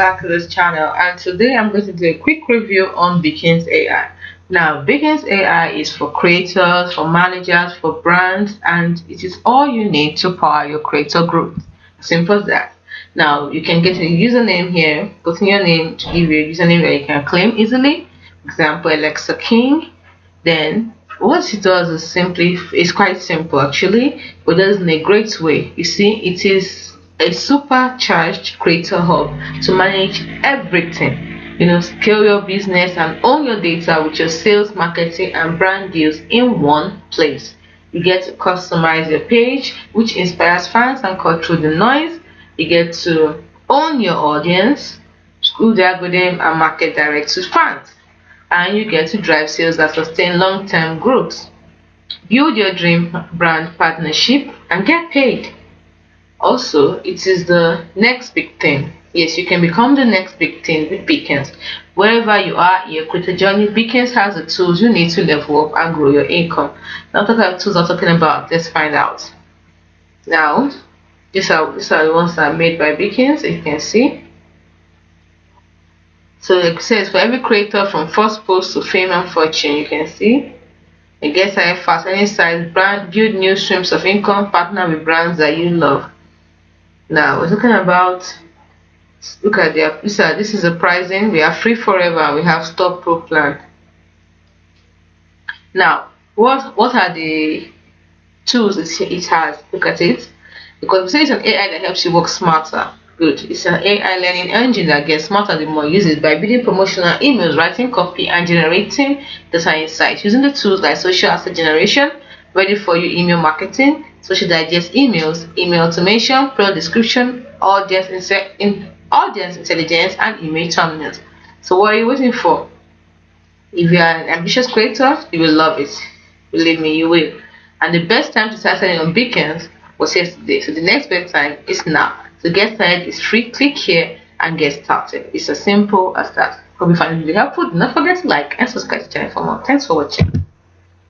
back to this channel, and today I'm going to do a quick review on Beacons AI. Now, Beacons AI is for creators, for managers, for brands, and it is all you need to power your creator growth. Simple as that. Now, you can get a username here, put in your name to give you a username that you can claim easily. Example, Alexa King. Then what it does is it's quite simple actually, but does in a great way. You see, it is a supercharged creator hub to manage everything. Scale your business and own your data with your sales, marketing, and brand deals in one place. You get to customize your page, which inspires fans and cut through the noise. You get to own your audience, screw the algorithm, and market direct to fans, and you get to drive sales that sustain long-term growth. Build your dream brand partnership and get paid. Also, it is the next big thing. Yes, you can become the next big thing with Beacons. Wherever you are in your creator journey, Beacons has the tools you need to level up and grow your income. Now, what kind of tools I'm talking about? Let's find out. Now, these are the ones that are made by Beacons, as you can see. So it says for every creator from first post to fame and fortune, you can see it gets started fast, any size brand, build new streams of income, partner with brands that you love. Now we're talking about, look at this is the pricing. We have free forever, we have stop pro plan. Now what are the tools it has? Look at it, because we say it's an AI that helps you work smarter. Good. It's an AI learning engine that gets smarter the more you use it by building promotional emails, writing copy, and generating data insights using the tools like social asset generation, ready for you email marketing, social digest emails, email automation, product description, audience intelligence, and email terminals. So what are you waiting for? If you are an ambitious creator, you will love it. Believe me, you will. And the best time to start selling on Beacons was yesterday. So the next best time is now. To get started is free. Click here and get started. It's as simple as that. Hope you find it really helpful. Do not forget to like and subscribe to the channel for more. Thanks for watching.